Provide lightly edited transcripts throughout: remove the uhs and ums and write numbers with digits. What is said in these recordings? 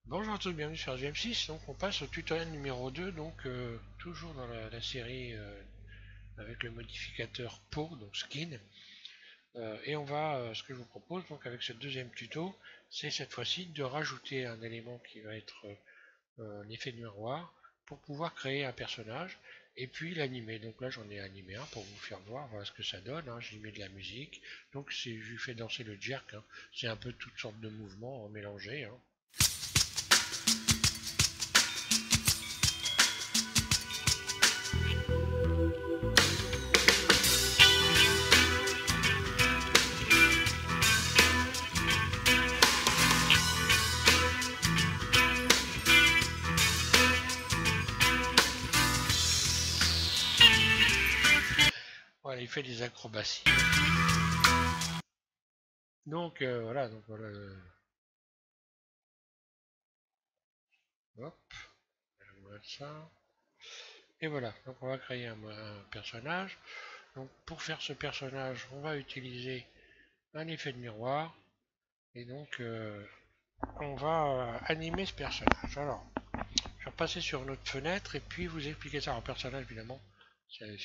Bonjour à tous, bienvenue sur GM6. Donc on passe au tutoriel numéro 2, donc toujours dans la série avec le modificateur peau, donc skin. Et ce que je vous propose donc avec ce deuxième tuto, c'est cette fois-ci de rajouter un élément qui va être l'effet de miroir pour pouvoir créer un personnage et puis l'animer. Donc là j'en ai animé un pour vous faire voir, voilà ce que ça donne, hein. J'y mets de la musique, donc je lui fais danser le jerk, hein. C'est un peu toutes sortes de mouvements mélangés, hein. Voilà, il fait des acrobaties. Donc voilà, hop, je vois ça. Et voilà, donc on va créer un personnage. Donc pour faire ce personnage, on va utiliser un effet de miroir. Et donc on va animer ce personnage. Alors, je vais repasser sur notre fenêtre et puis vous expliquer ça. En personnage, évidemment, c'est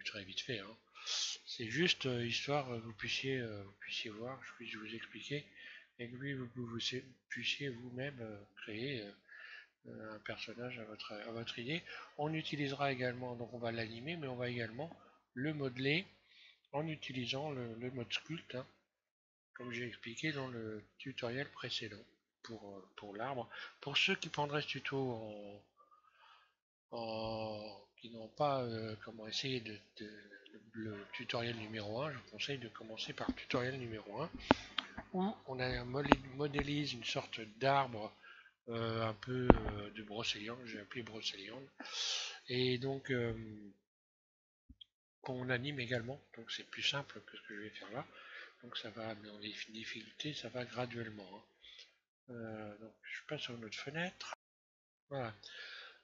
très vite fait, hein. C'est juste histoire que vous puissiez voir, je puisse vous expliquer et que vous puissiez vous-même créer un personnage à votre idée. On utilisera également, donc on va l'animer, mais on va également le modeler en utilisant le mode sculpt, hein, comme j'ai expliqué dans le tutoriel précédent pour l'arbre. Pour ceux qui prendraient ce tuto qui n'ont pas comment essayer le tutoriel numéro 1, je vous conseille de commencer par le tutoriel numéro 1, où modélise une sorte d'arbre un peu de brocéliande, j'ai appelé brocéliande, et donc qu'on anime également, donc c'est plus simple que ce que je vais faire là, donc ça va dans les difficultés, ça va graduellement, hein. Donc je passe sur notre fenêtre, voilà.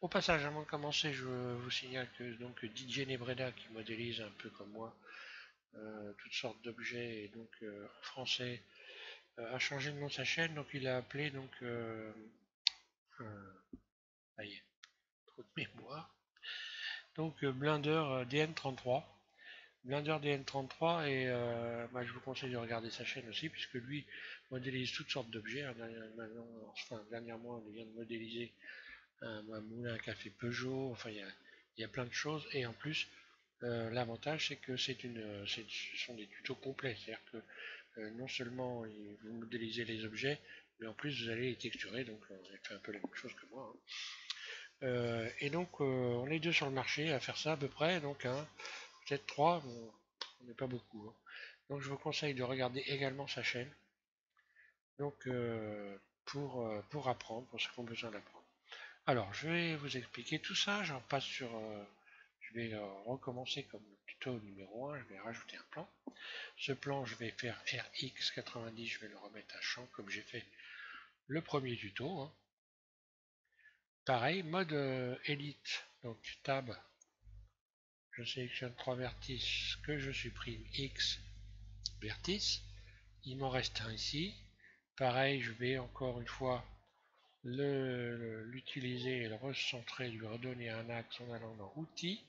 Au passage, avant de commencer, je vous signale que donc DJ Nebreda, qui modélise un peu comme moi toutes sortes d'objets, et donc en français, a changé le nom de sa chaîne, donc il a appelé donc ça y est, trop de mémoire, donc Blender DN33. Blender DN33 et je vous conseille de regarder sa chaîne aussi puisque lui modélise toutes sortes d'objets, hein. Dernièrement il vient de modéliser un moulin à café Peugeot, enfin il y a plein de choses et en plus l'avantage c'est que ce sont des tutos complets, c'est-à-dire que non seulement vous modélisez les objets mais en plus vous allez les texturer, donc vous avez fait un peu la même chose que moi, hein. Et donc on est deux sur le marché à faire ça à peu près, donc hein, peut-être trois, bon, on n'est pas beaucoup, hein. Donc je vous conseille de regarder également sa chaîne, donc pour apprendre, pour ceux qui ont besoin d'apprendre. Alors je vais vous expliquer tout ça, j'en passe sur... je vais recommencer comme le tuto numéro 1, je vais rajouter un plan. Ce plan, je vais faire RX90, je vais le remettre à champ comme j'ai fait le premier tuto, hein. Pareil, mode Elite, donc Tab, je sélectionne 3 vertices que je supprime X vertice. Il m'en reste un ici. Pareil, je vais encore une fois l'utiliser et le recentrer, lui redonner un axe en allant dans Outils.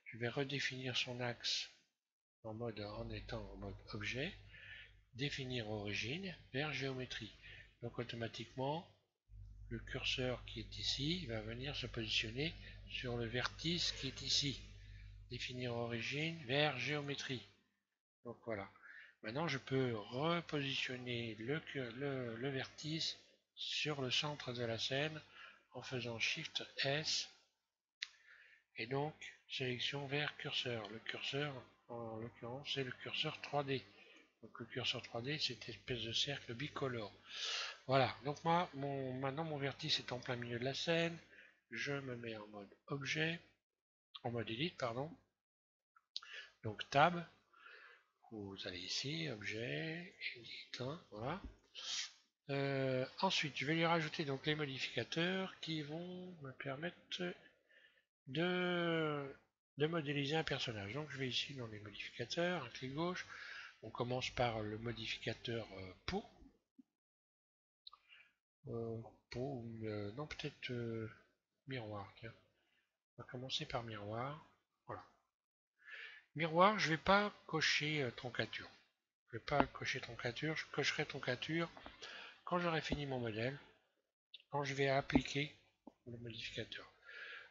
Je vais redéfinir son axe en étant en mode Objet. Définir origine vers géométrie. Donc automatiquement, le curseur qui est ici va venir se positionner sur le vertice qui est ici. Définir origine vers géométrie. Donc voilà. Maintenant, je peux repositionner le vertice sur le centre de la scène en faisant Shift S et donc sélection vers curseur. Le curseur, en l'occurrence, c'est le curseur 3D. Donc le curseur 3D, c'est cette espèce de cercle bicolore. Voilà. Donc maintenant, mon vertice est en plein milieu de la scène. Je me mets en mode objet, en mode edit, pardon. Donc tab. Vous allez ici, objet, edit, hein, voilà. Ensuite, je vais lui rajouter donc les modificateurs qui vont me permettre de, de modéliser un personnage. Donc je vais ici dans les modificateurs, un clic gauche. On commence par le modificateur peau. peau, non peut-être miroir, tiens. On va commencer par miroir. Voilà. Miroir, je vais pas cocher troncature. Je vais pas cocher troncature, je cocherai troncature quand j'aurai fini mon modèle, quand je vais appliquer le modificateur.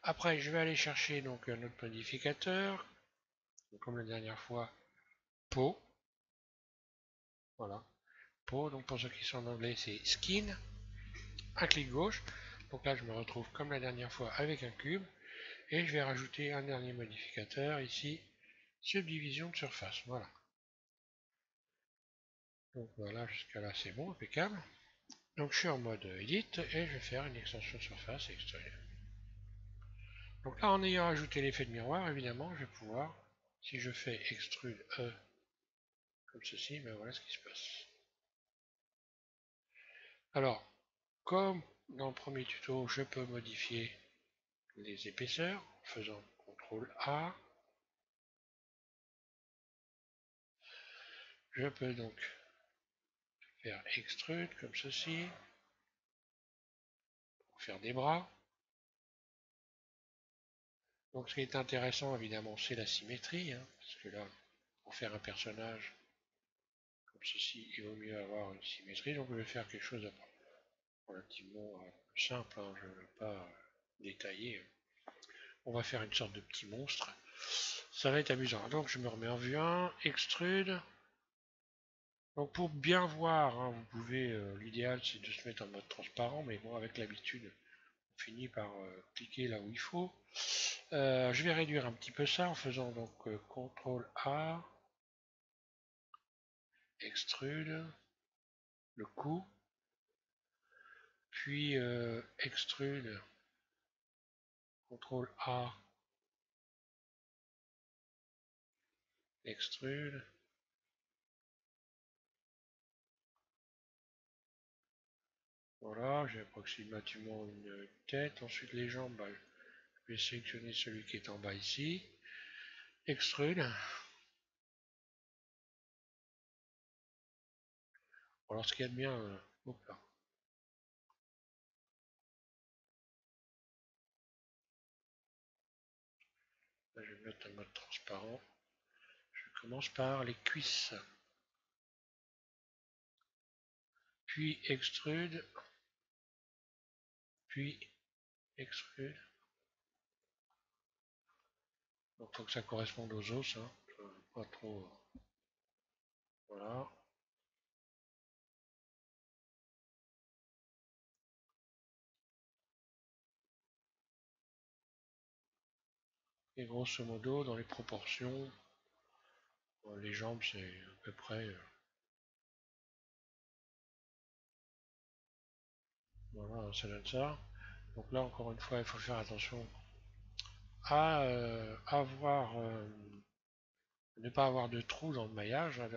Après, je vais aller chercher donc un autre modificateur, comme la dernière fois, peau. Voilà, peau. Donc pour ceux qui sont en anglais, c'est skin. Un clic gauche. Donc là, je me retrouve comme la dernière fois avec un cube. Et je vais rajouter un dernier modificateur ici, subdivision de surface. Voilà. Donc voilà, jusqu'à là c'est bon, impeccable. Donc je suis en mode Edit et je vais faire une extension de surface et extruder. Donc là, en ayant ajouté l'effet de miroir, évidemment, je vais pouvoir, si je fais extrude E comme ceci, ben voilà ce qui se passe. Alors, comme dans le premier tuto, je peux modifier les épaisseurs en faisant CTRL A. Je peux donc faire extrude comme ceci, pour faire des bras. Donc ce qui est intéressant évidemment c'est la symétrie, hein, parce que là, pour faire un personnage comme ceci, il vaut mieux avoir une symétrie. Donc je vais faire quelque chose de relativement simple, hein, je ne veux pas détailler. On va faire une sorte de petit monstre. Ça va être amusant. Donc je me remets en vue 1, extrude. Donc pour bien voir, hein, vous pouvez, l'idéal c'est de se mettre en mode transparent, mais bon avec l'habitude, on finit par cliquer là où il faut. Je vais réduire un petit peu ça en faisant donc CTRL A, extrude, le coup, puis extrude, CTRL A, extrude. Voilà, j'ai approximativement une tête. Ensuite les jambes, bah, je vais sélectionner celui qui est en bas ici. Extrude. Alors ce qu'il y a de bien, hop là. Là, je vais mettre un mode transparent. Je commence par les cuisses. Puis extrude. Puis extrude. Donc il faut que ça corresponde aux os. Hein. Pas trop. Voilà. Et grosso modo, dans les proportions, les jambes c'est à peu près. Voilà, ça donne ça. Donc là, encore une fois, il faut faire attention à ne pas avoir de trous dans le maillage, hein,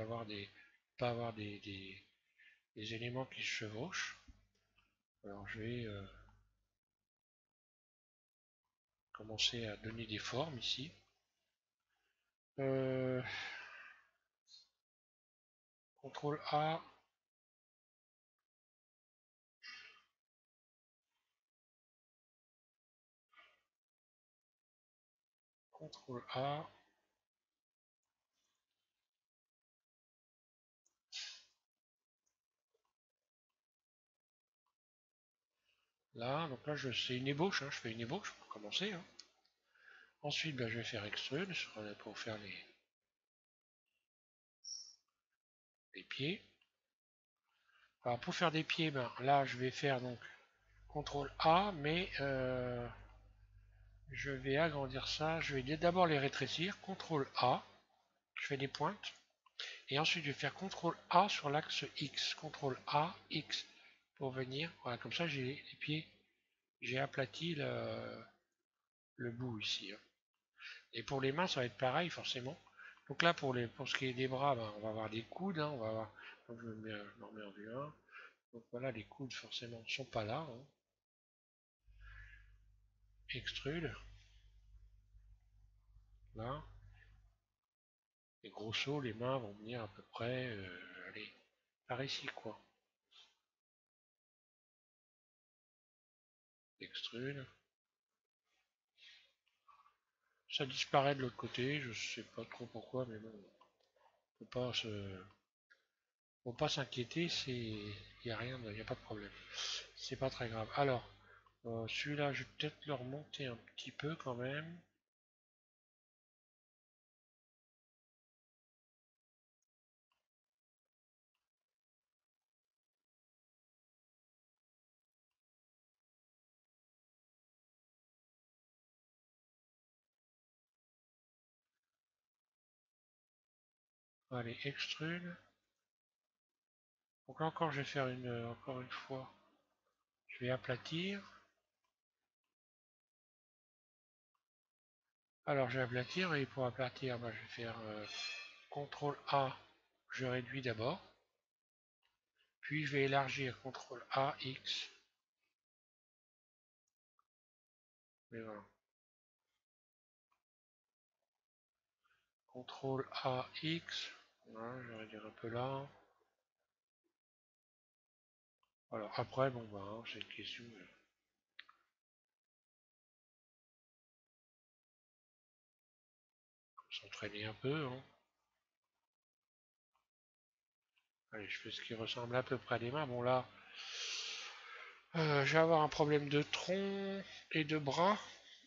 pas avoir des éléments qui se chevauchent. Alors je vais commencer à donner des formes ici. Euh, CTRL A, CTRL A. Là, donc là c'est une ébauche, hein, je fais une ébauche pour commencer. Hein. Ensuite, ben, je vais faire extrude pour faire les pieds. Alors pour faire des pieds, ben, là je vais faire donc CTRL A, mais je vais agrandir ça. Je vais d'abord les rétrécir, CTRL A, je fais des pointes. Et ensuite je vais faire CTRL A sur l'axe X, CTRL A, X, pour venir. Voilà, comme ça j'ai les pieds, j'ai aplati le bout ici. Hein. Et pour les mains, ça va être pareil forcément. Donc là, pour ce qui est des bras, ben, on va avoir des coudes. Hein, on va avoir, donc je me remets en vue 1. Donc voilà, les coudes forcément ne sont pas là. Hein. Extrude. Là. Et grosso, les mains vont venir à peu près, allez, par ici quoi. extrude. Ça disparaît de l'autre côté, je sais pas trop pourquoi, mais bon, faut pas s'inquiéter, y a rien, y a pas de problème. C'est pas très grave. Alors, celui-là, je vais peut-être le remonter un petit peu quand même. Allez, extrude. Donc là encore, je vais faire encore une fois, je vais aplatir. Alors, je vais aplatir et pour aplatir, bah, je vais faire CTRL A, je réduis d'abord. Puis je vais élargir CTRL A, X. Et voilà. CTRL A, X. Voilà, je vais réduire un peu là. Alors après, bon bah, hein, c'est une question de s'entraîner un peu. Hein. Allez, je fais ce qui ressemble à peu près à des mains. Bon là, je vais avoir un problème de tronc et de bras.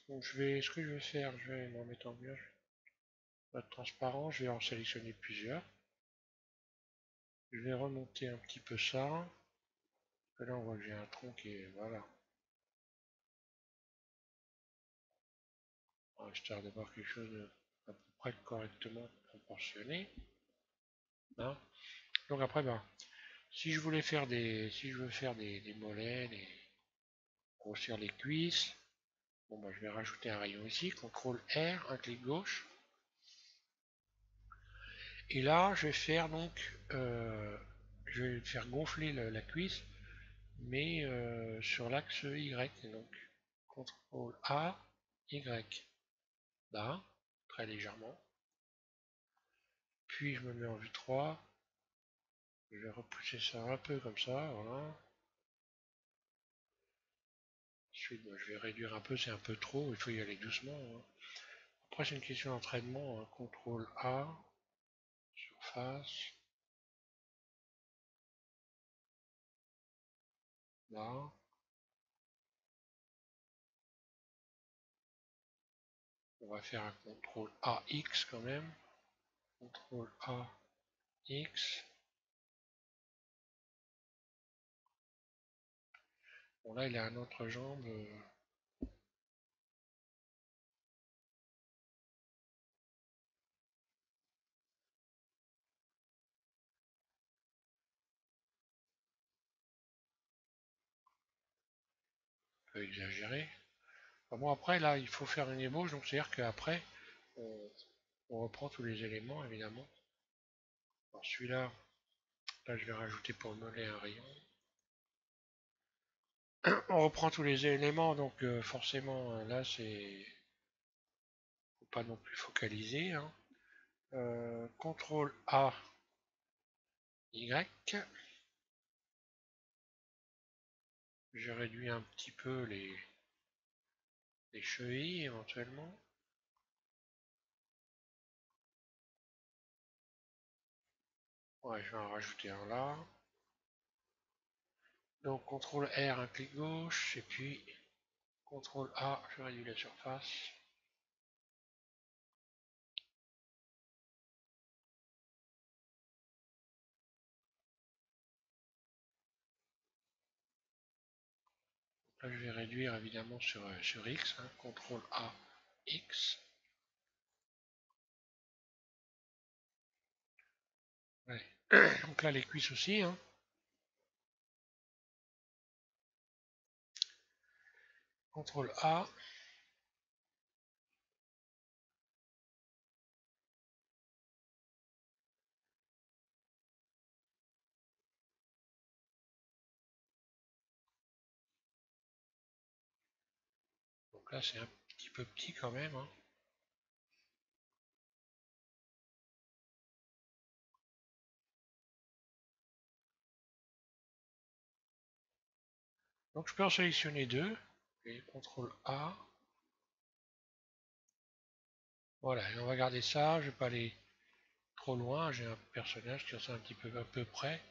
Donc ce que je vais faire, je vais m'en mettre en mieux. Je vais être transparent, je vais en sélectionner plusieurs. Je vais remonter un petit peu ça. Là, on voit que j'ai un tronc qui est, voilà. Histoire d'avoir quelque chose de à peu près correctement proportionné. Hein. Donc après, ben, si je voulais faire si je veux faire des mollets, grossir les cuisses, bon ben, je vais rajouter un rayon ici, CTRL R, un clic gauche. Et là, je vais faire donc, je vais faire gonfler la cuisse, mais sur l'axe Y. Donc, CTRL A, Y. Là, très légèrement. Puis je me mets en vue 3. Je vais repousser ça un peu comme ça, voilà. Ensuite, bah, je vais réduire un peu, c'est un peu trop, il faut y aller doucement. Hein. Après, c'est une question d'entraînement. Hein. CTRL A, surface, là. On va faire un CTRL AX quand même. CTRL AX. Bon, là, il a un autre jambe. Un peu exagéré. Enfin, bon, après, là, il faut faire une ébauche, donc c'est-à-dire qu'après, on, on reprend tous les éléments, évidemment. Alors, celui-là, là, je vais rajouter pour le mollet un rayon. On reprend tous les éléments, donc forcément, là, c'est... Faut pas non plus focaliser. Hein. CTRL A, Y. Je réduis un petit peu les chevilles éventuellement. Ouais, je vais en rajouter un là. Donc CTRL R, un clic gauche, et puis CTRL A, je réduis la surface. Là, je vais réduire évidemment sur X, hein, CTRL A, X. Ouais. Donc là, les cuisses aussi. Hein. CTRL A. Donc là, c'est un petit peu petit quand même. Hein. Donc je peux en sélectionner deux. et CTRL A. Voilà, et on va garder ça, je vais pas aller trop loin, j'ai un personnage qui ressemble un petit peu à peu près.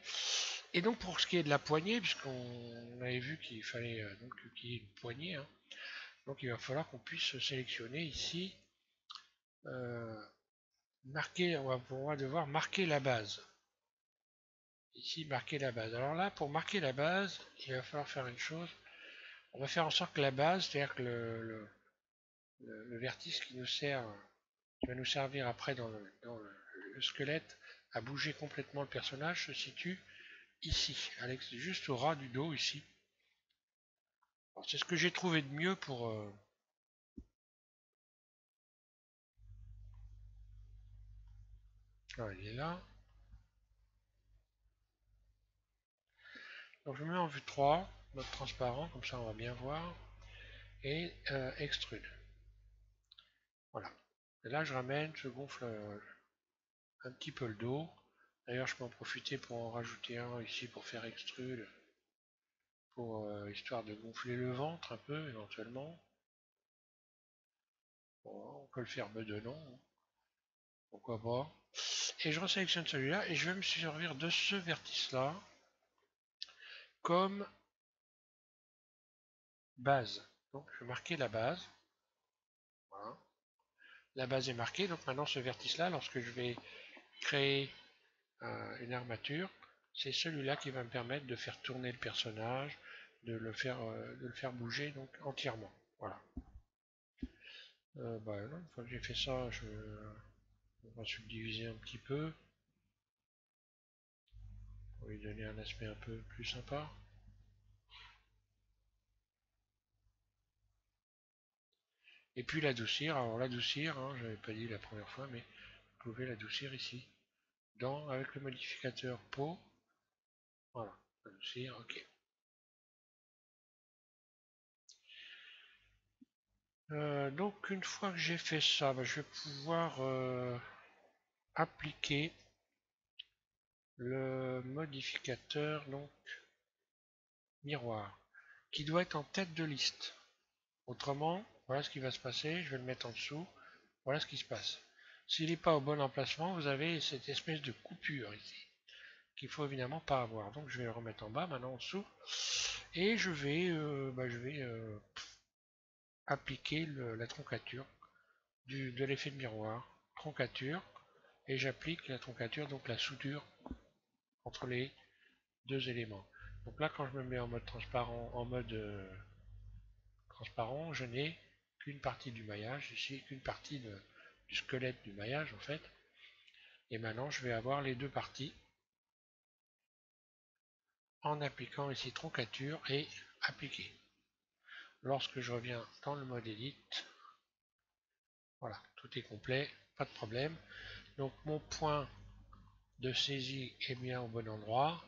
Et donc pour ce qui est de la poignée, puisqu'on avait vu qu'il fallait donc qu'il y ait une poignée, hein, donc il va falloir qu'on puisse sélectionner ici, marquer, on va devoir marquer la base. Ici, marquer la base. Alors là, pour marquer la base, il va falloir faire une chose. On va faire en sorte que la base, c'est-à-dire que le vertice qui nous sert, qui va nous servir après dans le squelette à bouger complètement le personnage, se situe ici, juste au ras du dos ici. C'est ce que j'ai trouvé de mieux pour... Ah, il est là. Donc je mets en vue 3, mode transparent, comme ça on va bien voir. Et extrude. Voilà. Et là je ramène, je gonfle un petit peu le dos. D'ailleurs je peux en profiter pour en rajouter un ici pour faire extrude. Pour histoire de gonfler le ventre un peu éventuellement. Bon, on peut le faire bedonnant, pourquoi pas. Et je resélectionne celui-là et je vais me servir de ce vertice-là comme base. Donc je vais marquer la base. Voilà. La base est marquée, donc maintenant ce vertice-là, lorsque je vais créer une armature, c'est celui-là qui va me permettre de faire tourner le personnage, de le faire bouger donc entièrement. Voilà. Bah, non, une fois que j'ai fait ça, on va subdiviser un petit peu pour lui donner un aspect un peu plus sympa. Et puis l'adoucir. Alors l'adoucir, hein, je n'avais pas dit la première fois, mais vous pouvez l'adoucir ici, avec le modificateur peau. Voilà, adoucir, ok. Donc une fois que j'ai fait ça, bah, je vais pouvoir appliquer le modificateur donc miroir qui doit être en tête de liste. Autrement, voilà ce qui va se passer, je vais le mettre en dessous, voilà ce qui se passe. S'il n'est pas au bon emplacement, vous avez cette espèce de coupure ici qu'il faut évidemment pas avoir. Donc je vais le remettre en bas, maintenant en dessous, et je vais appliquer la troncature de l'effet de miroir, troncature, et j'applique la troncature, donc la soudure entre les deux éléments. Donc là, quand je me mets en mode transparent, je n'ai qu'une partie du maillage, ici qu'une partie du squelette du maillage en fait. Et maintenant, je vais avoir les deux parties en appliquant ici troncature et appliquer. Lorsque je reviens dans le mode Edit, voilà, tout est complet, pas de problème. Donc mon point de saisie est bien au bon endroit.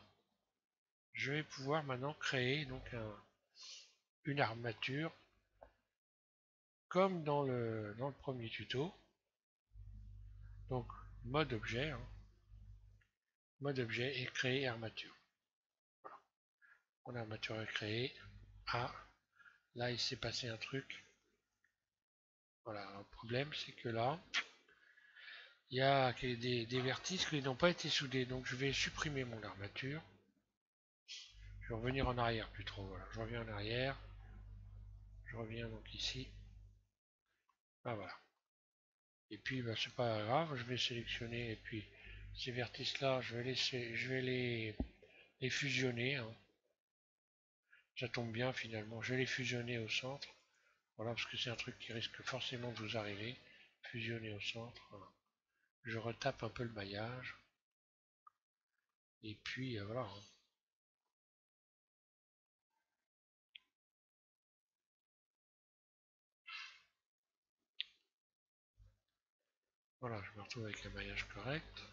Je vais pouvoir maintenant créer donc une armature comme dans le premier tuto. Donc mode objet, hein, mode objet et créer armature. Voilà. Mon armature est créée. Ah, là il s'est passé un truc. Voilà, le problème c'est que là, il y a des vertices qui n'ont pas été soudés. Donc je vais supprimer mon armature. Je vais revenir en arrière plus trop. Voilà, je reviens en arrière. Je reviens donc ici. Ah voilà. Et puis bah, c'est pas grave, je vais sélectionner et puis ces vertices là, je vais les fusionner, hein. Ça tombe bien finalement, je vais les fusionner au centre. Voilà, parce que c'est un truc qui risque forcément de vous arriver. Fusionner au centre. Voilà. Je retape un peu le maillage. Et puis voilà, hein. Voilà, je me retrouve avec un maillage correct.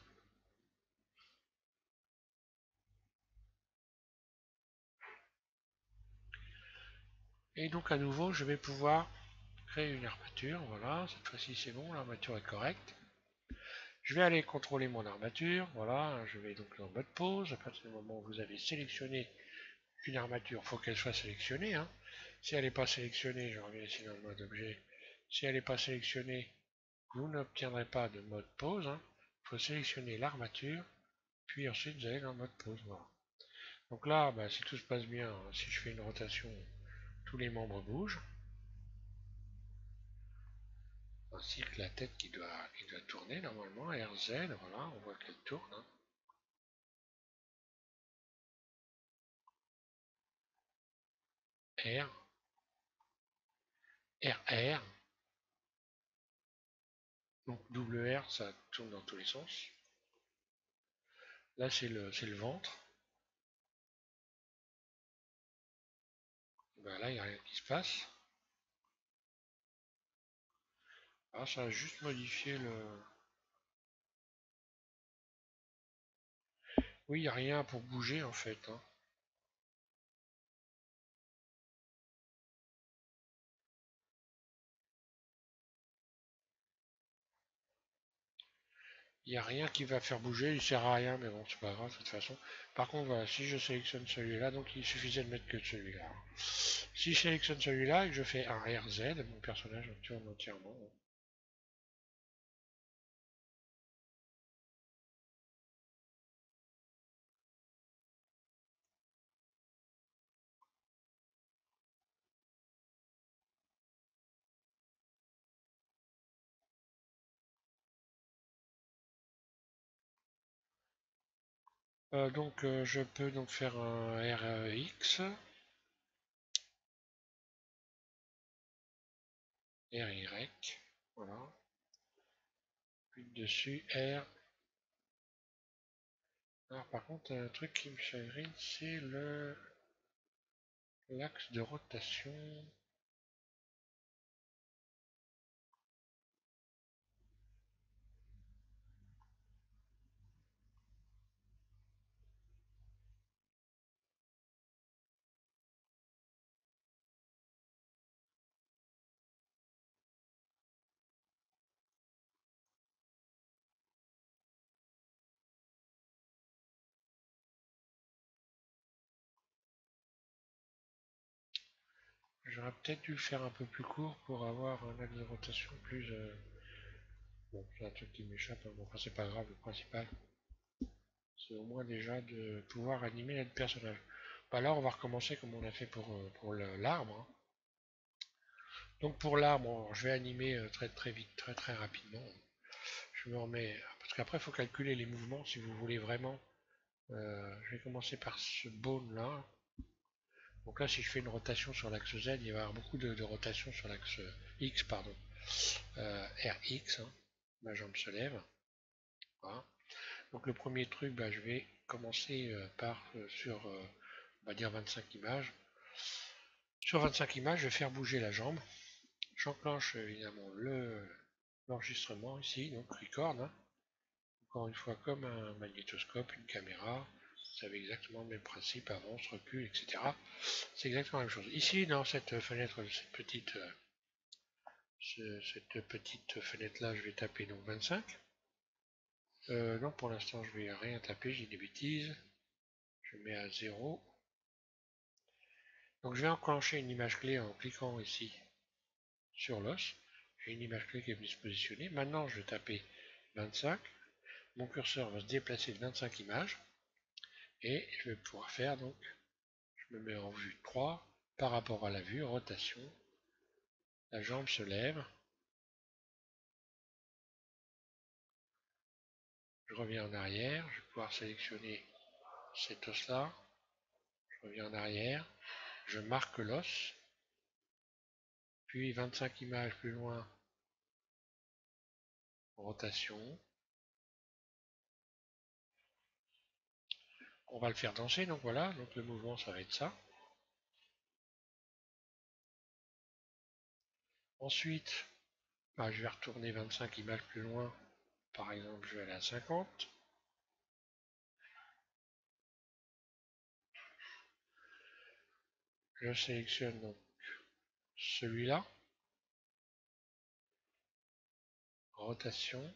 Et donc à nouveau, je vais pouvoir créer une armature. Voilà, cette fois-ci c'est bon, l'armature est correcte. Je vais aller contrôler mon armature. Voilà, je vais donc en mode pause. À partir du moment où vous avez sélectionné une armature, il faut qu'elle soit sélectionnée, hein. Si elle n'est pas sélectionnée, je reviens ici dans le mode objet. Si elle n'est pas sélectionnée, vous n'obtiendrez pas de mode pause. Il faut sélectionner l'armature, puis ensuite vous allez dans le mode pause. Voilà. Donc là, bah, si tout se passe bien, si je fais une rotation, tous les membres bougent. Ainsi que la tête qui doit tourner normalement, RZ, voilà, on voit qu'elle tourne. R, RR, donc WR, ça tourne dans tous les sens. Là, c'est le ventre. Ben là, il n'y a rien qui se passe. Ah, ça a juste modifié le... Oui, il n'y a rien pour bouger en fait. Il n'y a rien qui va faire bouger, il sert à rien, mais bon, c'est pas grave de toute façon. Par contre, voilà, si je sélectionne celui-là, donc il suffisait de mettre que celui-là. Si je sélectionne celui-là et que je fais un RZ, mon personnage tourne entièrement. Donc je peux donc faire un RX, RY, voilà. Puis dessus R. Alors par contre, un truc qui me chagrine, c'est le l'axe de rotation. J'aurais peut-être dû le faire un peu plus court pour avoir un axe de rotation plus... Bon, c'est un truc qui m'échappe, hein. Bon, enfin c'est pas grave, le principal, c'est au moins déjà de pouvoir animer notre personnage. Bah là, on va recommencer comme on a fait pour l'arbre. Donc pour l'arbre, je vais animer très très vite, très très rapidement. Je me remets... Parce qu'après, il faut calculer les mouvements si vous voulez vraiment. Je vais commencer par ce bone là. Donc là, si je fais une rotation sur l'axe Z, il va y avoir beaucoup de rotation sur l'axe X, pardon. RX, hein. Ma jambe se lève. Voilà. Donc le premier truc, bah, je vais commencer par sur, on va dire 25 images. Sur 25 images, je vais faire bouger la jambe. J'enclenche évidemment l'enregistrement ici, donc record, hein. Encore une fois, comme un magnétoscope, une caméra, vous savez exactement le même principe, avance, recul, etc. C'est exactement la même chose. Ici, dans cette fenêtre, cette petite fenêtre là, je vais taper donc 25. Non, pour l'instant, je vais rien taper, j'ai des bêtises. Je mets à 0. Donc je vais enclencher une image clé en cliquant ici sur l'os. J'ai une image clé qui est venue se positionner. Maintenant, je vais taper 25. Mon curseur va se déplacer de 25 images. Et je vais pouvoir faire donc, je me mets en vue 3 par rapport à la vue, rotation. La jambe se lève. Je reviens en arrière. Je vais pouvoir sélectionner cet os-là. Je reviens en arrière. Je marque l'os. Puis 25 images plus loin, rotation. On va le faire danser, donc voilà, donc le mouvement ça va être ça. Ensuite, bah, je vais retourner 25 images plus loin, par exemple je vais aller à 50. Je sélectionne donc celui-là, rotation,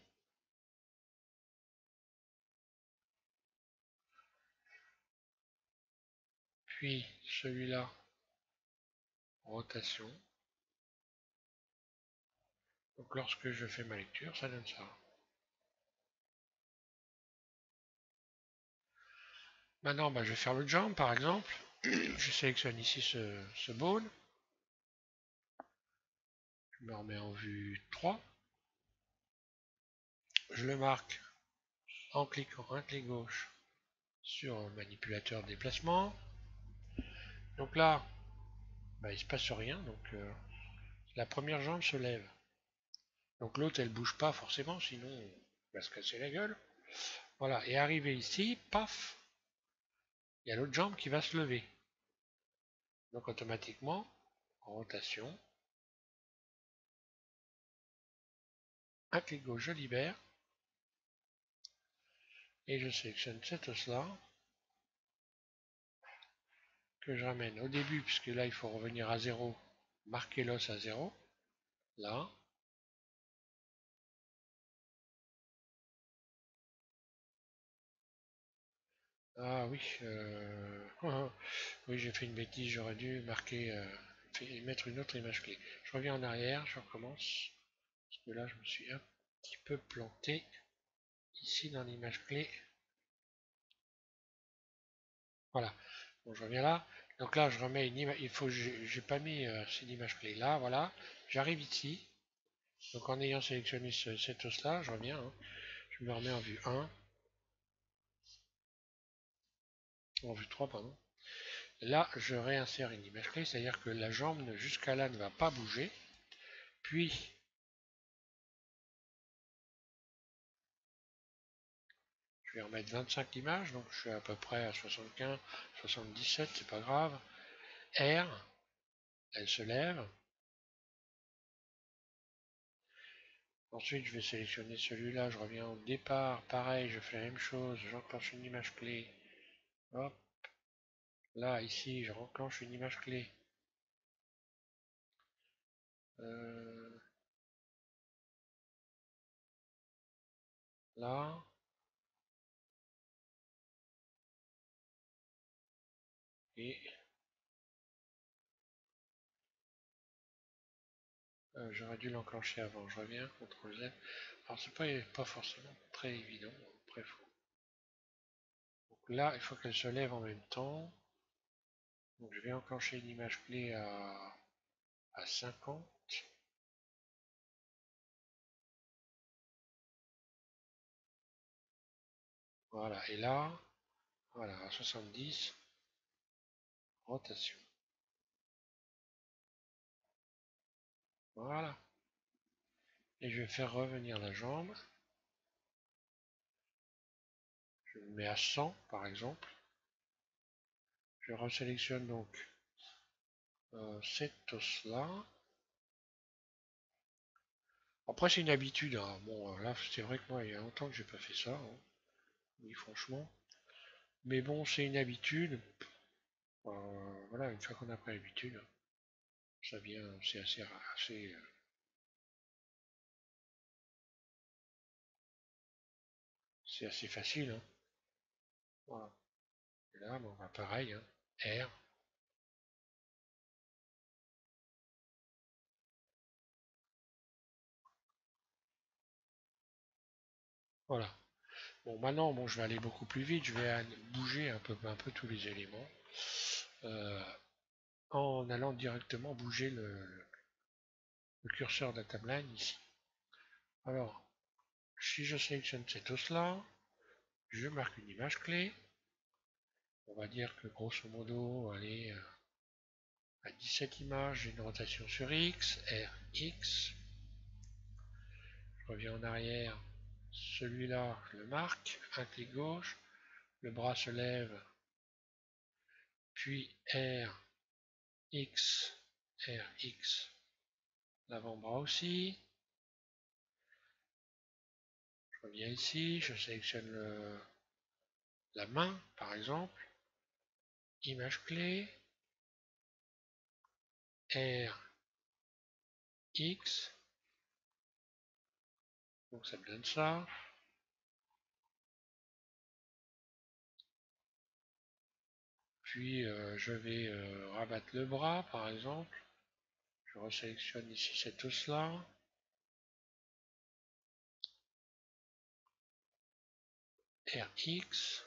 puis celui-là, rotation. Donc lorsque je fais ma lecture, ça donne ça. Maintenant, je vais faire le jump par exemple. Je sélectionne ici ce ball. Je me remets en vue 3. Je le marque en cliquant un clic gauche sur le manipulateur de déplacement. Donc là, il se passe rien. Donc la première jambe se lève. Donc l'autre, elle bouge pas forcément, sinon on va se casser la gueule. Voilà, et arrivé ici, paf, il y a l'autre jambe qui va se lever. Donc automatiquement, en rotation, un clic gauche, je libère, et je sélectionne cet os-là, que je ramène au début, puisque là il faut revenir à 0, marquer l'os à 0, là. Ah oui, oui j'ai fait une bêtise, j'aurais dû marquer, mettre une autre image clé. Je reviens en arrière, je recommence, parce que là je me suis un petit peu planté, ici dans l'image clé. Voilà, bon je reviens là, donc là je remets une image, il faut, j'ai pas mis cette image clé là, voilà, j'arrive ici, donc en ayant sélectionné cet os là, je reviens, hein. Je me remets en vue 1, en vue 3 pardon, là je réinsère une image clé, c'est à dire que la jambe jusqu'à là ne va pas bouger, puis je vais remettre 25 images, donc je suis à peu près à 75, 77, c'est pas grave, R, elle se lève. Ensuite, je vais sélectionner celui-là, je reviens au départ, pareil, je fais la même chose, j'enclenche une image clé, hop, là, ici, je renclenche une image clé, là, et j'aurais dû l'enclencher avant, je reviens, CTRL Z, alors c'est pas forcément très évident, après donc là, il faut qu'elle se lève en même temps, donc je vais enclencher une image clé à 50, voilà, et là, voilà, à 70, rotation. Voilà. Et je vais faire revenir la jambe. Je le mets à 100 par exemple. Je resélectionne donc cet os-là. Après c'est une habitude, hein. Bon là c'est vrai que moi il y a longtemps que j'ai pas fait ça, hein. Oui franchement. Mais bon c'est une habitude. Voilà, une fois qu'on a pris l'habitude, ça vient, c'est c'est assez facile, hein. Voilà. Et là, bon, pareil, hein. R. Voilà. Bon, maintenant, bon, je vais aller beaucoup plus vite. Je vais bouger un peu tous les éléments euh, en allant directement bouger le curseur de la timeline ici. Alors, si je sélectionne cet os-là, je marque une image clé. On va dire que grosso modo, allez, à 17 images, j'ai une rotation sur X, R, X. Je reviens en arrière. Celui-là, je le marque, un clic gauche, le bras se lève, puis R, X, R, X, l'avant-bras aussi. Je reviens ici, je sélectionne la main, par exemple, image clé, R, X, donc ça me donne ça. Puis je vais rabattre le bras, par exemple. Je resélectionne ici cet os-là. RX.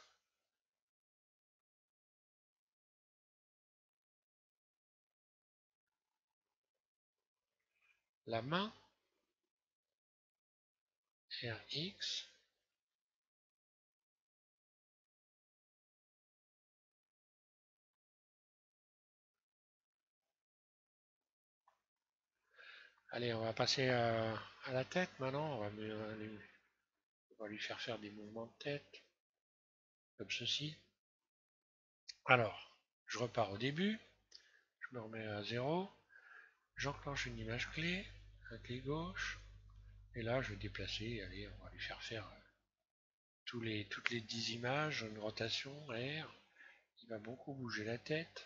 La main. RX. Allez, on va passer à la tête maintenant. On va lui faire des mouvements de tête, comme ceci. Alors, je repars au début. Je me remets à 0. J'enclenche une image clé, un clic gauche. Et là, je vais déplacer. Allez, on va lui faire toutes les 10 images, une rotation R. Il va beaucoup bouger la tête.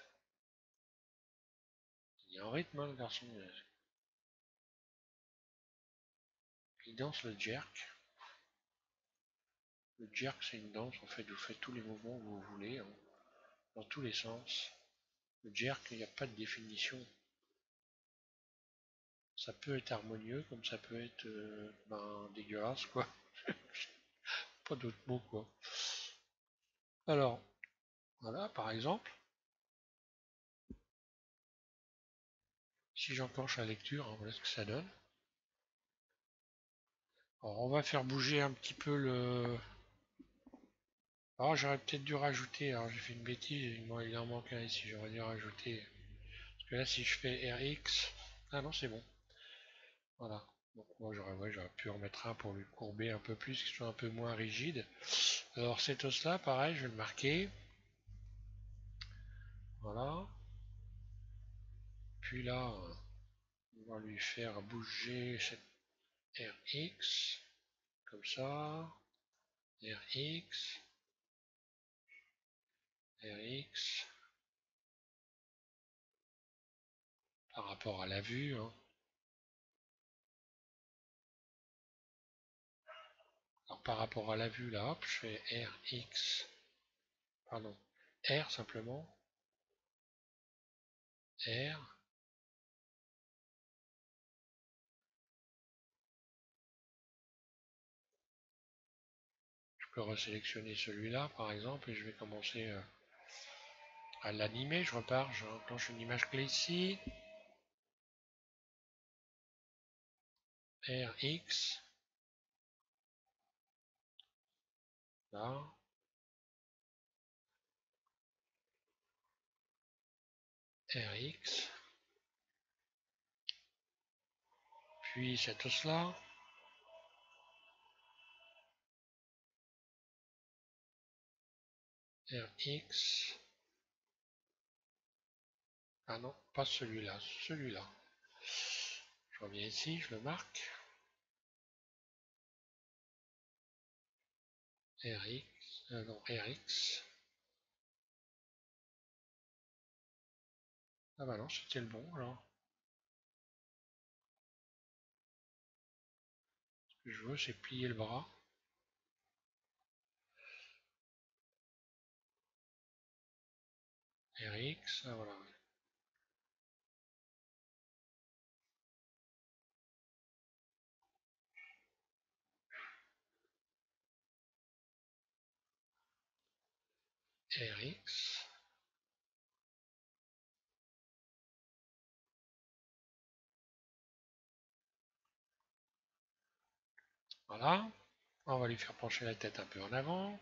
Il est en rythme, hein, le garçon. Il danse le jerk. Le jerk, c'est une danse, en fait, vous faites tous les mouvements que vous voulez, hein, dans tous les sens. Le jerk, il n'y a pas de définition. Ça peut être harmonieux, comme ça peut être dégueulasse, quoi. Pas d'autres mots, quoi. Alors, voilà, par exemple, si j'enclenche la lecture, hein, voilà ce que ça donne. Alors, on va faire bouger un petit peu le... Alors, j'aurais peut-être dû rajouter, alors j'ai fait une bêtise, il en manque un ici, j'aurais dû rajouter... Parce que là, si je fais RX... Ah non, c'est bon. Voilà. Donc moi, j'aurais pu en mettre un pour lui courber un peu plus, qu'il soit un peu moins rigide. Alors, cet os-là, pareil, je vais le marquer. Voilà. Puis là, on va lui faire bouger cette RX, comme ça, RX, RX, par rapport à la vue, hein. Alors par rapport à la vue, là, hop, je fais RX, pardon, R simplement, R, je peux resélectionner celui-là, par exemple, et je vais commencer à l'animer, je repars, j'enclenche une image clé ici, RX, là, RX, puis cet os-là, RX, ah non, pas celui-là, celui-là. Je reviens ici, je le marque, RX, non, RX, ah bah non, c'était le bon alors. Ce que je veux, c'est plier le bras. RX, ah voilà. RX, voilà. On va lui faire pencher la tête un peu en avant.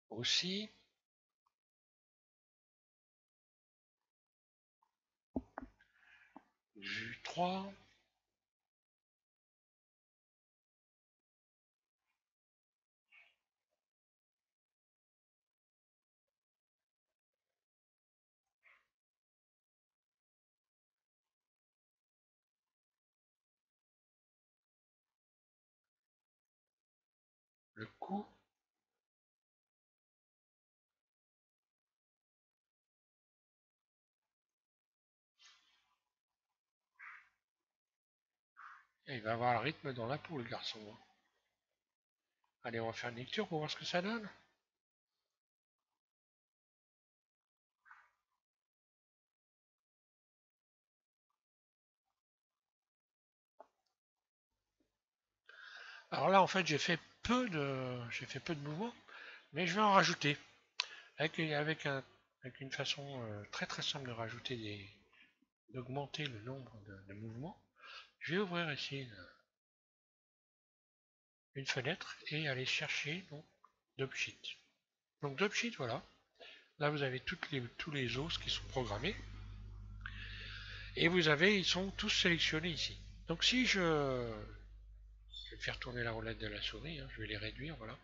Aussi. Vue 3. Le cou. Et il va avoir le rythme dans la peau, le garçon, hein. Allez, on va faire une lecture pour voir ce que ça donne. Alors là, en fait, j'ai fait peu de mouvements, mais je vais en rajouter avec une façon très très simple de rajouter d'augmenter le nombre de mouvements. Je vais ouvrir ici une fenêtre et aller chercher donc Dopsheet. Donc Dopsheet, voilà. Là, vous avez tous les os qui sont programmés et ils sont tous sélectionnés ici. Donc si je vais faire tourner la roulette de la souris, hein, je vais les réduire, voilà.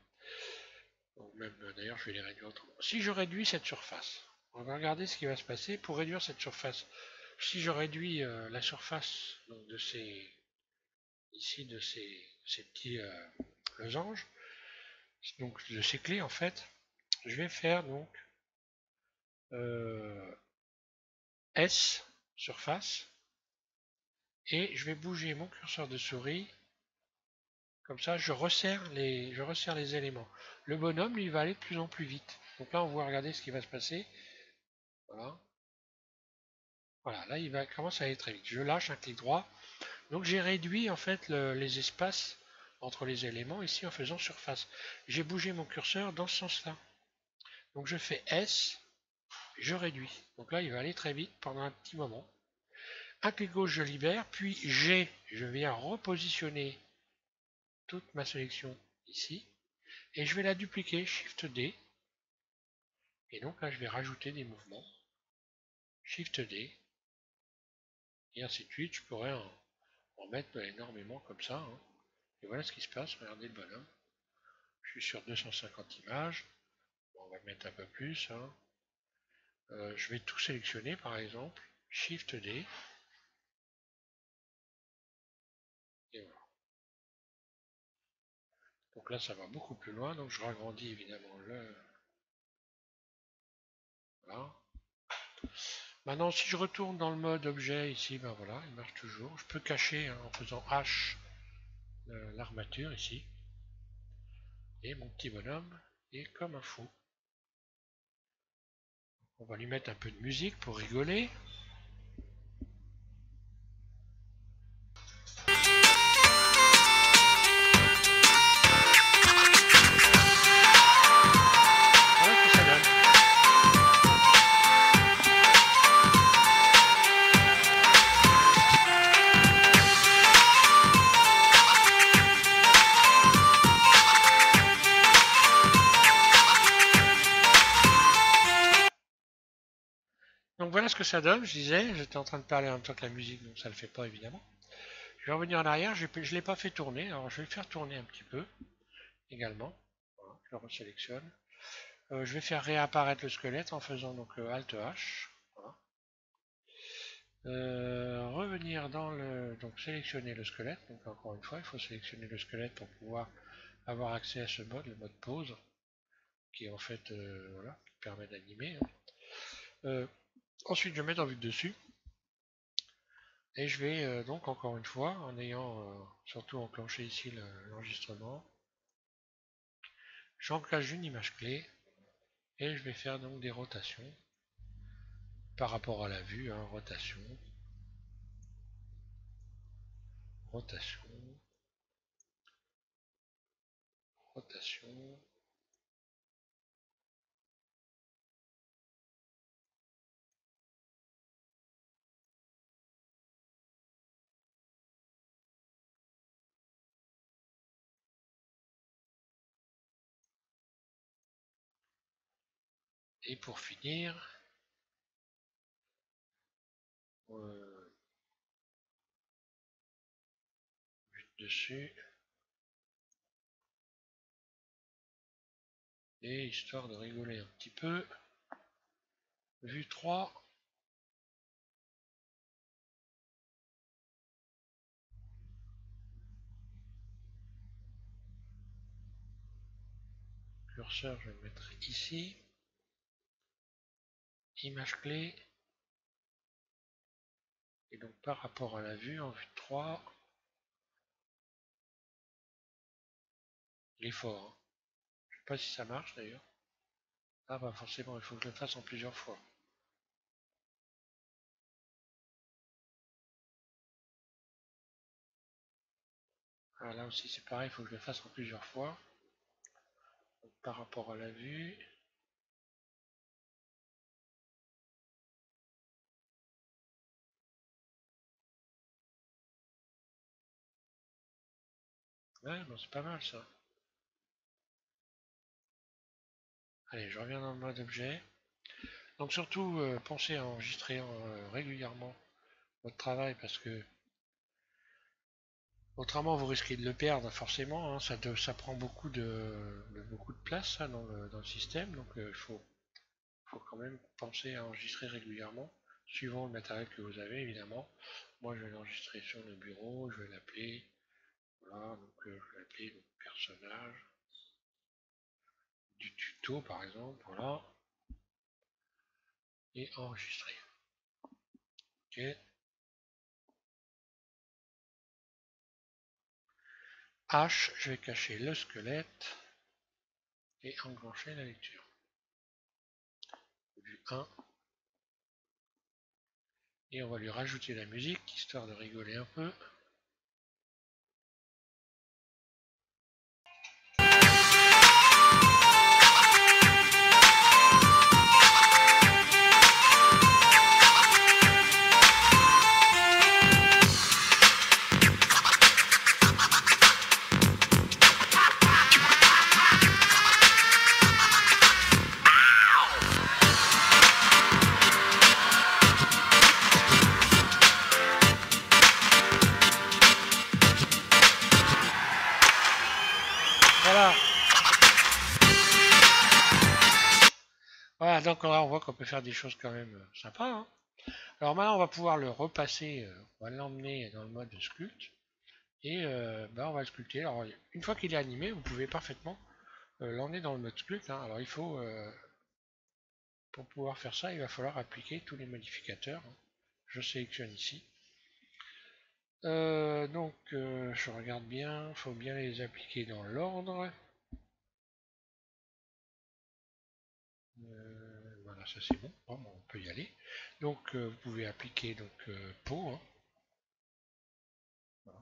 Ou même d'ailleurs, je vais les réduire autrement. Si je réduis cette surface, on va regarder ce qui va se passer pour réduire cette surface. Si je réduis la surface donc, de ces petits losanges, donc de ces clés en fait, je vais faire donc euh, S surface et je vais bouger mon curseur de souris. Comme ça, je resserre les éléments. Le bonhomme, lui, va aller de plus en plus vite. Donc là, on va regarder ce qui va se passer. Voilà. Voilà, là, il va commencer à aller très vite. Je lâche un clic droit. Donc j'ai réduit en fait les espaces entre les éléments ici en faisant surface. J'ai bougé mon curseur dans ce sens-là. Donc je fais S, je réduis. Donc là, il va aller très vite pendant un petit moment. Un clic gauche, je libère. Puis G, je viens repositionner toute ma sélection ici. Et je vais la dupliquer, Shift D. Et donc là, je vais rajouter des mouvements. Shift D. Et ainsi de suite. Je pourrais en mettre énormément comme ça. Hein. Et voilà ce qui se passe. Regardez le bonhomme. Je suis sur 250 images. Bon, on va mettre un peu plus. Hein. Je vais tout sélectionner par exemple. Shift D. Et voilà. Donc là, ça va beaucoup plus loin. Donc je ragrandis évidemment le. Voilà. Maintenant, si je retourne dans le mode objet ici, ben voilà, il marche toujours. Je peux cacher hein, en faisant H l'armature ici. Et mon petit bonhomme est comme un fou. On va lui mettre un peu de musique pour rigoler. Voilà ce que ça donne. Donc voilà ce que ça donne, je disais, j'étais en train de parler en même temps que la musique, donc ça ne le fait pas évidemment. Je vais revenir en arrière, je ne l'ai pas fait tourner, alors je vais le faire tourner un petit peu également. Voilà, je le resélectionne. Je vais faire réapparaître le squelette en faisant donc Alt H. Voilà. Revenir dans le. Donc sélectionner le squelette. Donc encore une fois, il faut sélectionner le squelette pour pouvoir avoir accès à ce mode, le mode pause, qui est en fait voilà, qui permet d'animer. Hein. Ensuite, je vais mettre en vue de dessus. Et je vais donc encore une fois, en ayant surtout enclenché ici l'enregistrement, j'enclenche une image clé et je vais faire donc des rotations par rapport à la vue, hein, rotation, rotation, rotation. Et pour finir, vue dessus, et histoire de rigoler un petit peu, vue 3, curseur je vais le mettre ici, image clé, et donc par rapport à la vue en vue 3, il est fort. Hein. Je ne sais pas si ça marche d'ailleurs. Ah bah forcément, il faut que je le fasse en plusieurs fois. Alors là aussi c'est pareil, il faut que je le fasse en plusieurs fois. Donc, par rapport à la vue. Ouais, bon, c'est pas mal ça. Allez, je reviens dans le mode objet. Donc surtout, pensez à enregistrer régulièrement votre travail parce que autrement vous risquez de le perdre forcément, hein. Ça prend beaucoup de place ça, dans le système. Donc faut quand même penser à enregistrer régulièrement, suivant le matériel que vous avez évidemment. Moi je vais l'enregistrer sur le bureau, je vais l'appeler. Voilà, donc je vais l'appeler personnage du tuto par exemple, voilà, et enregistrer. Ok. H, je vais cacher le squelette et enclencher la lecture. Vue 1. Et on va lui rajouter la musique, histoire de rigoler un peu. Voilà. Voilà, donc là on voit qu'on peut faire des choses quand même sympas, hein. Alors maintenant on va pouvoir le repasser, on va l'emmener dans le mode sculpt. Et on va le sculpter. Alors une fois qu'il est animé, vous pouvez parfaitement l'emmener dans le mode sculpt, hein. Alors il faut, pour pouvoir faire ça, il va falloir appliquer tous les modificateurs, hein. Je sélectionne ici. Je regarde bien, il faut bien les appliquer dans l'ordre. Voilà, ça c'est bon. Bon, on peut y aller. Donc vous pouvez appliquer peau, hein. Voilà.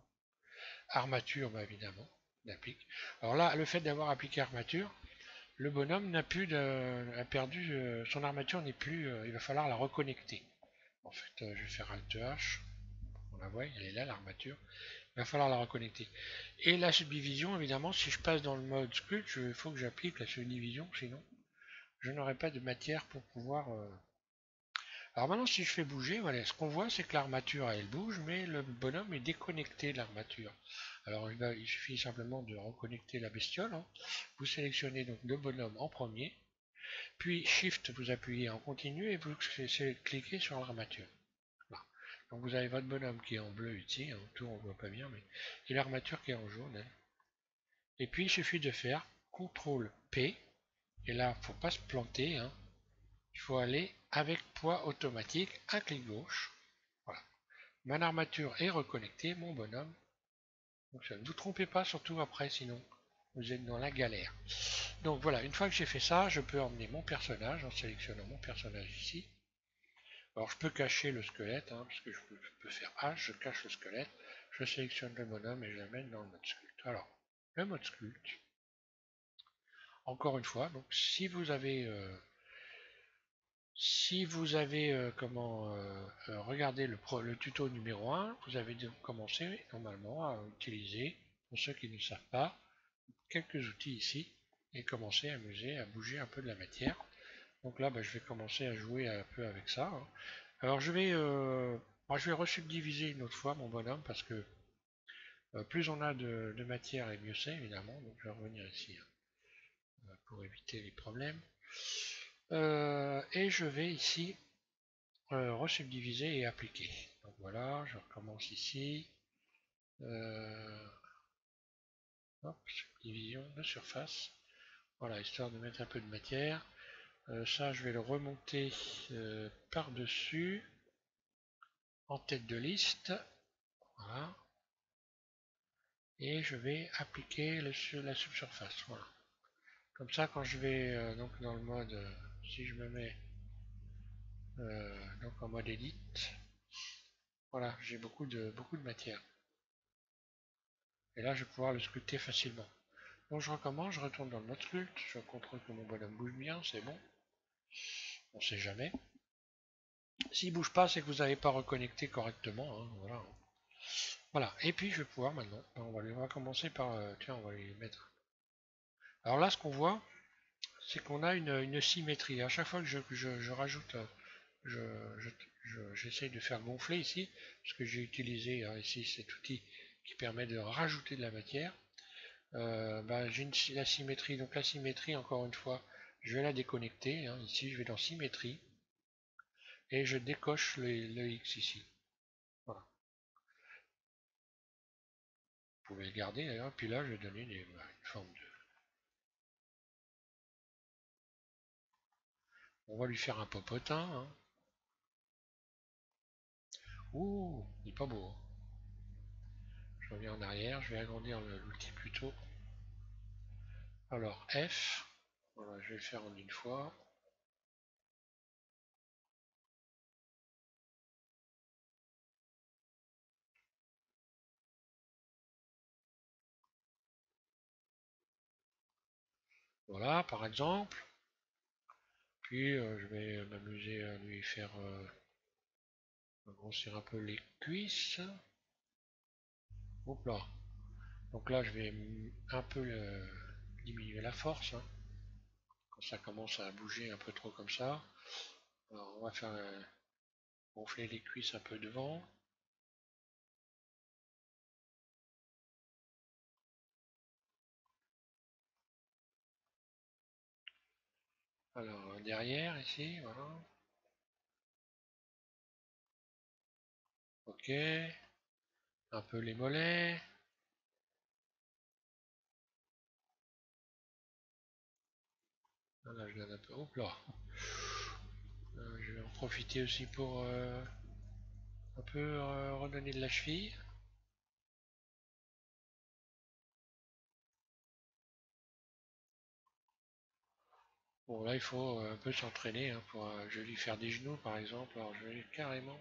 Armature, bah, évidemment, on applique. Alors là, le fait d'avoir appliqué armature, le bonhomme a perdu son armature n'est plus. Il va falloir la reconnecter. En fait, je vais faire Alt H. On la voit, elle est là l'armature. Il va falloir la reconnecter. Et la subdivision, évidemment, si je passe dans le mode sculpt, il faut que j'applique la subdivision, sinon je n'aurai pas de matière pour pouvoir. Alors maintenant, si je fais bouger, voilà, ce qu'on voit, c'est que l'armature, elle bouge, mais le bonhomme est déconnecté de l'armature. Alors il suffit simplement de reconnecter la bestiole, hein. Vous sélectionnez donc le bonhomme en premier, puis Shift, vous appuyez en continu et vous cliquez sur l'armature. Voilà. Donc vous avez votre bonhomme qui est en bleu ici, hein, autour on ne voit pas bien, mais et l'armature qui est en jaune, elle. Et puis il suffit de faire CTRL P, et là il ne faut pas se planter, hein. Il faut aller avec poids automatique, un clic gauche. Voilà. Ma armature est reconnectée, mon bonhomme. Donc ne vous trompez pas, surtout après, sinon vous êtes dans la galère. Donc voilà, une fois que j'ai fait ça, je peux emmener mon personnage en sélectionnant mon personnage ici. Alors je peux cacher le squelette, hein, parce que je peux faire H, je cache le squelette, je sélectionne le bonhomme et je l'amène dans le mode sculpt. Alors, le mode sculpt, encore une fois, donc si vous avez regardé le tuto numéro 1, vous avez commencé normalement à utiliser, pour ceux qui ne savent pas, quelques outils ici et commencer à amuser, à bouger un peu de la matière. Donc là, je vais commencer à jouer un peu avec ça, hein. Alors moi, je vais resubdiviser une autre fois mon bonhomme parce que plus on a de matière et mieux c'est évidemment. Donc je vais revenir ici, hein, pour éviter les problèmes. Et je vais ici resubdiviser et appliquer. Donc voilà, je recommence ici. Hop, subdivision de surface. Voilà, histoire de mettre un peu de matière. Ça, je vais le remonter par-dessus en tête de liste. Voilà. Et je vais appliquer la subsurface. Voilà. Comme ça, quand je vais dans le mode, si je me mets en mode élite, voilà, j'ai beaucoup de matière. Et là, je vais pouvoir le sculpter facilement. Donc je recommence, je retourne dans le mode sculpte, je contrôle que mon bonhomme bouge bien, c'est bon. On sait jamais. S'il bouge pas, c'est que vous n'avez pas reconnecté correctement. Hein, voilà. Voilà. Et puis je vais pouvoir maintenant, on va commencer par, tiens, on va les mettre. Alors là, ce qu'on voit, c'est qu'on a une symétrie. À chaque fois que je rajoute, j'essaye de faire gonfler ici, parce que j'ai utilisé ici cet outil qui permet de rajouter de la matière. Bah, j'ai la symétrie. Donc la symétrie, encore une fois, je vais la déconnecter. Hein. Ici, je vais dans symétrie et je décoche le X ici. Voilà. Vous pouvez le garder d'ailleurs. Puis là, je vais donner une forme de. On va lui faire un popotin. Hein. Ouh, il est pas beau. Hein. Je reviens en arrière. Je vais agrandir l'outil plutôt. Alors F. Voilà, je vais le faire en une fois. Voilà, par exemple. Puis je vais m'amuser à lui faire grossir un peu les cuisses. Hop là. Donc là, je vais un peu diminuer la force. Hein, quand ça commence à bouger un peu trop comme ça. Alors, on va faire gonfler les cuisses un peu devant. Alors, derrière, ici, voilà. Ok. Un peu les mollets. Là, je donne un peu. Hop là. Je vais en profiter aussi pour un peu redonner de la cheville. Bon, là, il faut un peu s'entraîner hein, pour je vais lui faire des genoux, par exemple. Alors, je vais carrément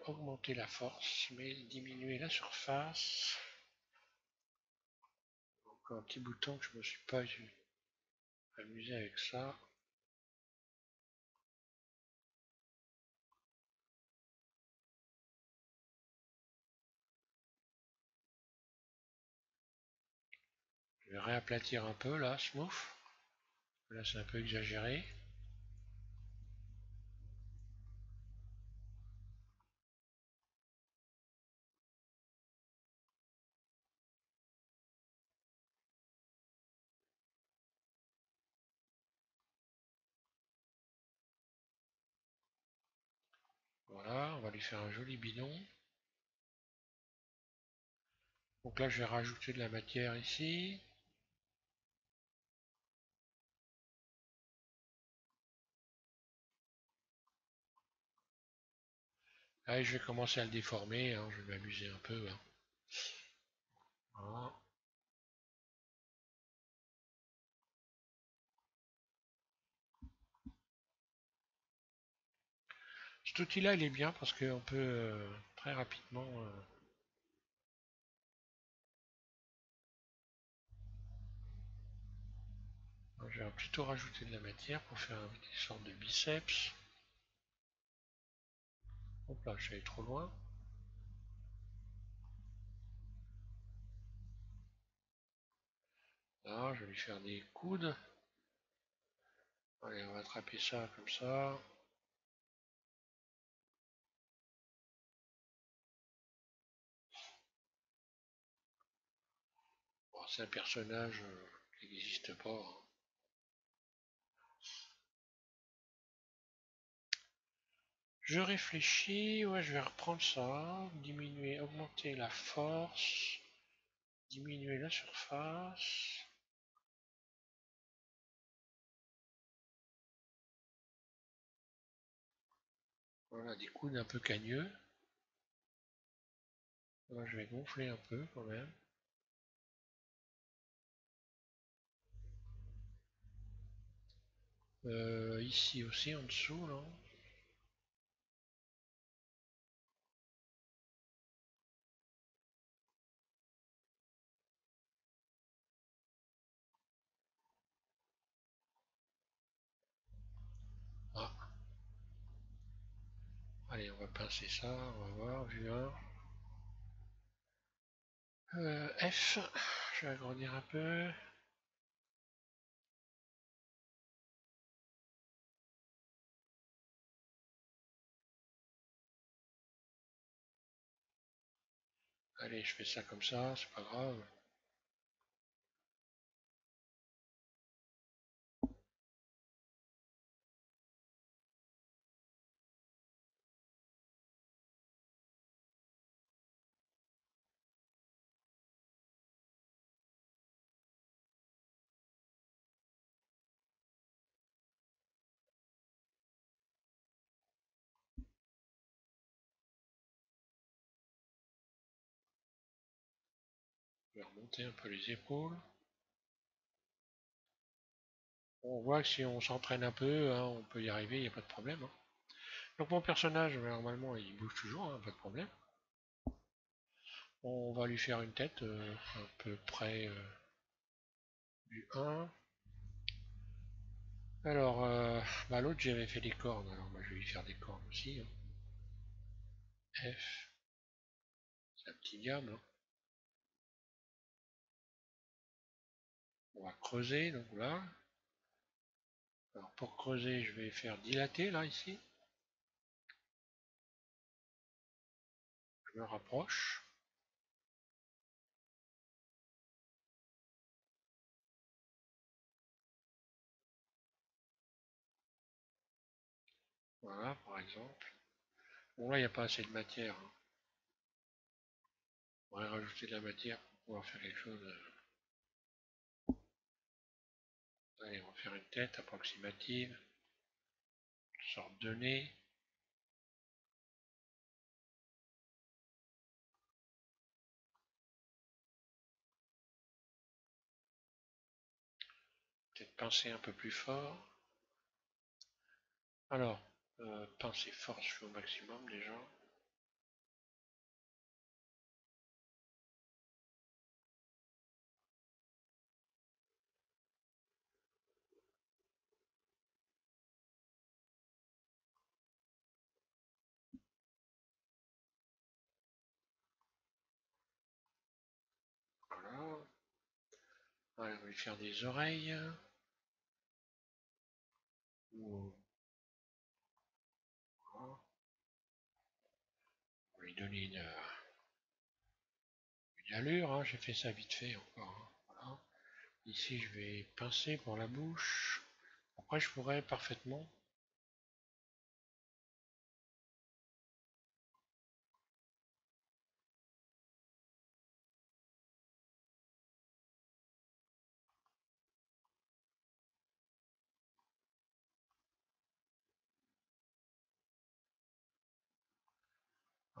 augmenter la force, mais diminuer la surface. Encore un petit bouton que je me suis pas amusé avec ça. Je vais réaplatir un peu là, smooth. Là, c'est un peu exagéré. Voilà, on va lui faire un joli bidon. Donc là, je vais rajouter de la matière ici. Là, je vais commencer à le déformer. Hein, je vais m'amuser un peu. Hein. Voilà. Cet outil-là, il est bien parce qu'on peut très rapidement. Je vais plutôt rajouter de la matière pour faire une sorte de biceps. Hop là, je suis allé trop loin. Là, je vais lui faire des coudes. Allez, on va attraper ça comme ça. Bon, c'est un personnage qui n'existe pas. Hein. Je réfléchis, ouais, je vais reprendre ça, diminuer, augmenter la force, diminuer la surface. Voilà, des coudes un peu cagneux. Là, je vais gonfler un peu quand même. Ici aussi, en dessous, là. Allez, on va pincer ça, on va voir, vue 1. F, je vais agrandir un peu. Allez, je fais ça comme ça, c'est pas grave. Je vais remonter un peu les épaules. On voit que si on s'entraîne un peu, hein, on peut y arriver, il n'y a pas de problème, hein. Donc mon personnage, normalement, il bouge toujours, hein, pas de problème. On va lui faire une tête à peu près du 1. Alors, bah, l'autre, j'avais fait des cornes, alors bah, je vais lui faire des cornes aussi, hein. F, c'est un petit diable, hein. On va creuser, donc là. Alors pour creuser, je vais faire dilater, là, ici. Je me rapproche. Voilà, par exemple. Bon, là, il n'y a pas assez de matière, hein. On va rajouter de la matière pour pouvoir faire quelque chose. Allez, on va faire une tête approximative, une sorte de nez. Peut-être pincer un peu plus fort. Alors, pincer fort, je fais au maximum déjà. Voilà. Allez, on va lui faire des oreilles. Voilà. On va lui donner une allure, hein. J'ai fait ça vite fait encore, hein. Voilà. Ici, je vais pincer pour la bouche. Après, je pourrais parfaitement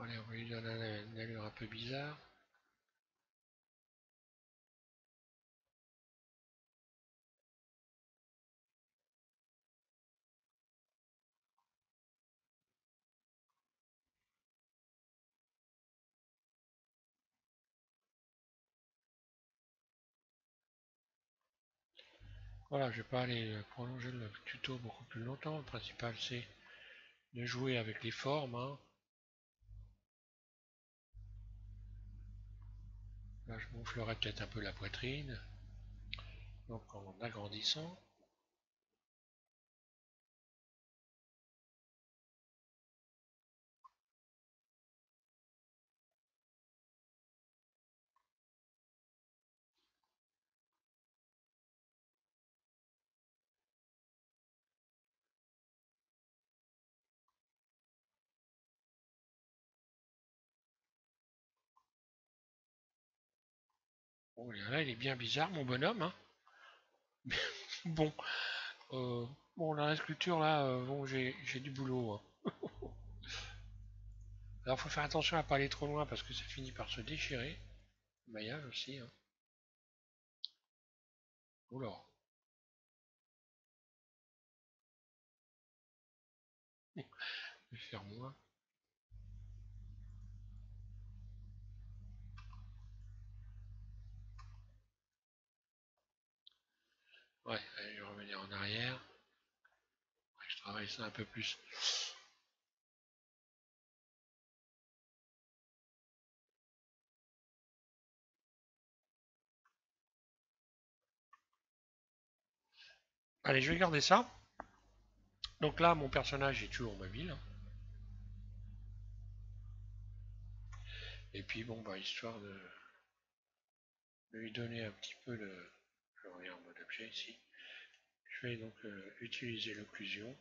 allez, on va lui donner une allure un peu bizarre. Voilà, je vais pas aller prolonger le tuto beaucoup plus longtemps. Le principal, c'est de jouer avec les formes, hein. Là, je gonflerai peut-être un peu la poitrine, donc en agrandissant. Bon, là, il est bien bizarre, mon bonhomme, hein. Bon, bon, dans la sculpture, là, bon, j'ai du boulot, hein. Alors, faut faire attention à pas aller trop loin parce que ça finit par se déchirer. Le maillage aussi, hein. Oula, je vais faire moins. Ouais, allez, je vais revenir en arrière. Je travaille ça un peu plus. Allez, je vais garder ça. Donc là, mon personnage est toujours mobile. Et puis bon, bah, histoire de lui donner un petit peu de... Je reviens en mode objet ici. Je vais donc utiliser l'occlusion.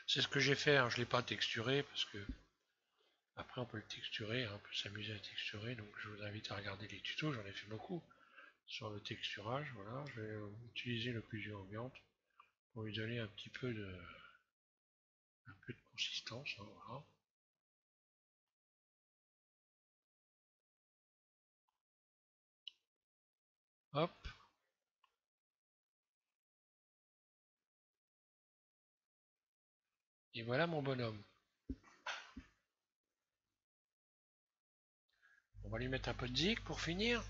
C'est ce que j'ai fait, hein, je ne l'ai pas texturé parce que après on peut le texturer, hein, on peut s'amuser à texturer. Donc je vous invite à regarder les tutos, j'en ai fait beaucoup sur le texturage. Voilà, je vais utiliser l'occlusion ambiante pour lui donner un peu de consistance. Hein, voilà. Hop, et voilà mon bonhomme. On va lui mettre un peu de zik pour finir.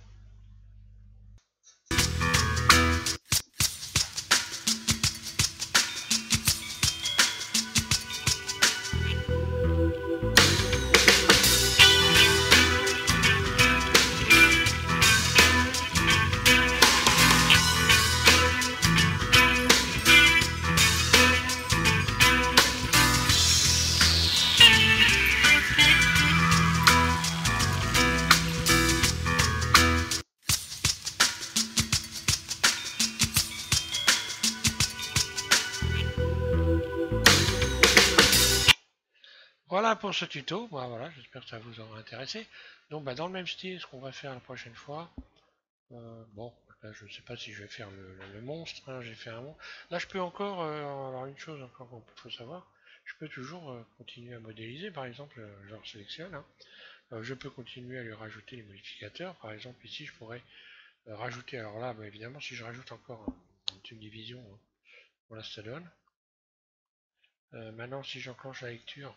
Voilà pour ce tuto, bah, voilà, j'espère que ça vous aura intéressé. Donc bah, dans le même style, ce qu'on va faire la prochaine fois, bon, là je ne sais pas si je vais faire le monstre, hein, j'ai fait un monstre. Là je peux encore, alors une chose encore qu'il faut savoir, je peux toujours continuer à modéliser, par exemple, je sélectionne, hein. Je peux continuer à lui rajouter les modificateurs, par exemple ici je pourrais rajouter, alors là bah, évidemment si je rajoute encore une subdivision, hein, voilà ce que ça donne. Maintenant si j'enclenche la lecture,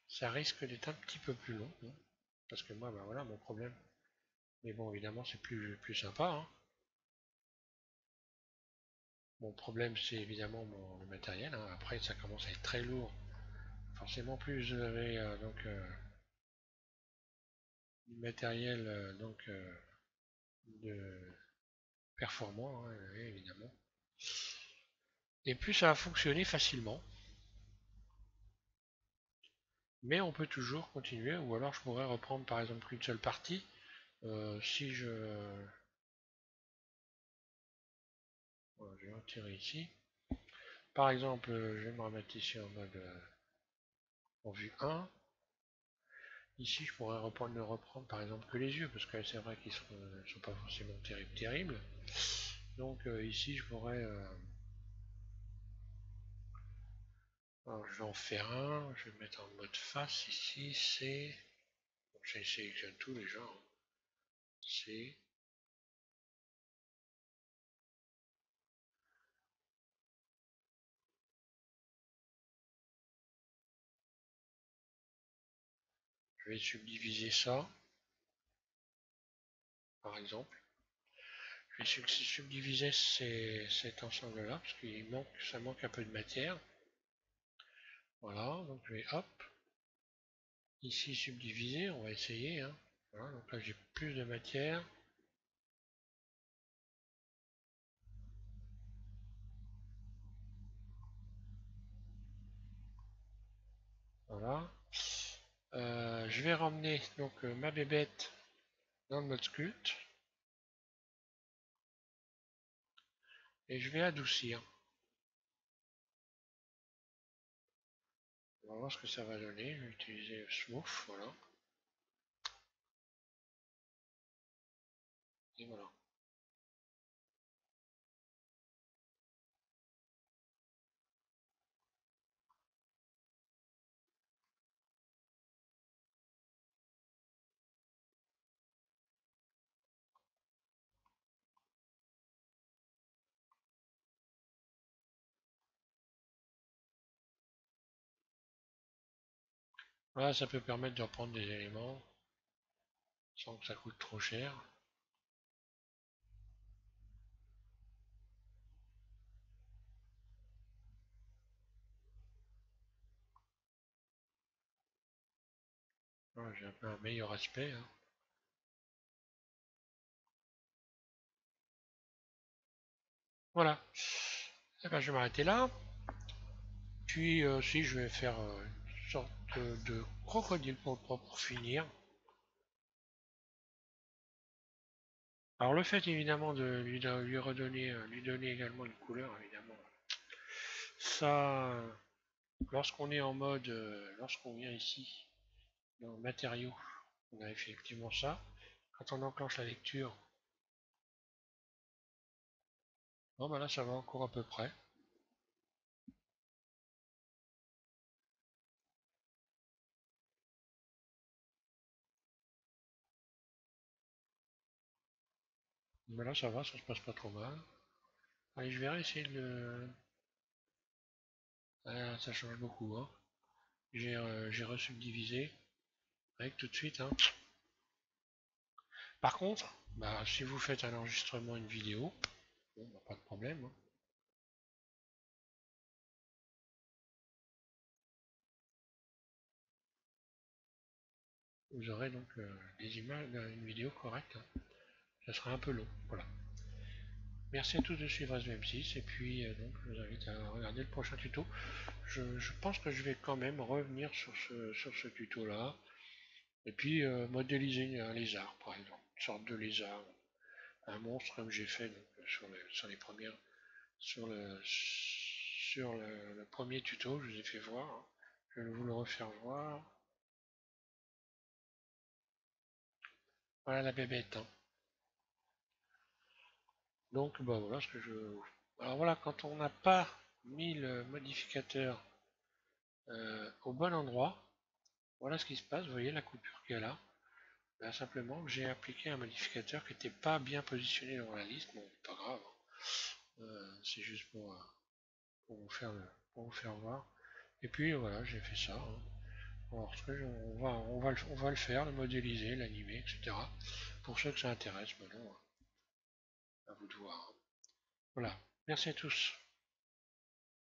ça risque d'être un petit peu plus long, hein, parce que moi bah, voilà mon problème, mais bon évidemment c'est plus sympa, hein. Mon problème, c'est évidemment le matériel, hein. Après, ça commence à être très lourd. Forcément, plus vous avez du matériel de performant, hein, évidemment. Et plus ça va fonctionner facilement. Mais on peut toujours continuer, ou alors je pourrais reprendre par exemple qu'une seule partie. Si je... Voilà, je vais retirer ici. Par exemple, je vais me remettre ici en mode en vue 1. Ici, je pourrais reprendre par exemple que les yeux, parce que c'est vrai qu'ils sont pas forcément terribles. Donc ici, je pourrais... alors, je vais en faire un, je vais mettre en mode face ici, c'est... Bon, je sélectionne tout déjà, hein. C'est... Je vais subdiviser ça, par exemple. Je vais subdiviser cet ensemble-là, parce qu'il manque, ça manque un peu de matière. Voilà, donc je vais hop, ici subdiviser, on va essayer, hein. Voilà, donc là j'ai plus de matière. Voilà. Je vais ramener donc ma bébête dans le mode sculpt et je vais adoucir. On va voir ce que ça va donner. Je vais utiliser Smooth, voilà. Et voilà. Voilà, ça peut permettre de reprendre des éléments sans que ça coûte trop cher. Voilà, j'ai un peu un meilleur aspect, hein. Voilà. Eh ben, je vais m'arrêter là. Puis si je vais faire une sorte de crocodile pour finir. Alors le fait évidemment de lui redonner, lui donner également une couleur, évidemment. Ça, lorsqu'on est en mode, lorsqu'on vient ici dans matériaux, on a effectivement ça. Quand on enclenche la lecture, bon ben là ça va encore à peu près. Mais là ça va, ça se passe pas trop mal. Allez, je vais essayer de... Ah, ça change beaucoup, hein. J'ai resubdivisé avec tout de suite, hein. Par contre, bah, si vous faites un enregistrement, une vidéo, bon, bah, pas de problème, hein. Vous aurez donc des images, une vidéo correcte, hein. Ça sera un peu long, voilà. Merci à tous de suivre SVM6 et puis donc je vous invite à regarder le prochain tuto. Je pense que je vais quand même revenir sur ce tuto là et puis modéliser un lézard par exemple, une sorte de lézard, un monstre comme j'ai fait donc, sur les premières sur le premier tuto, je vous ai fait voir, hein. Je vais vous le refaire voir. Voilà la bébête, hein. Donc bah voilà ce que je. Alors voilà, quand on n'a pas mis le modificateur au bon endroit, voilà ce qui se passe, vous voyez la coupure qu'il y a là. Ben, simplement j'ai appliqué un modificateur qui n'était pas bien positionné dans la liste, bon pas grave, hein. C'est juste pour vous faire pour vous faire voir. Et puis voilà, j'ai fait ça, hein. Alors, on va le faire, le modéliser, l'animer, etc. Pour ceux que ça intéresse, maintenant, à vous de voir, hein. Voilà. Merci à tous.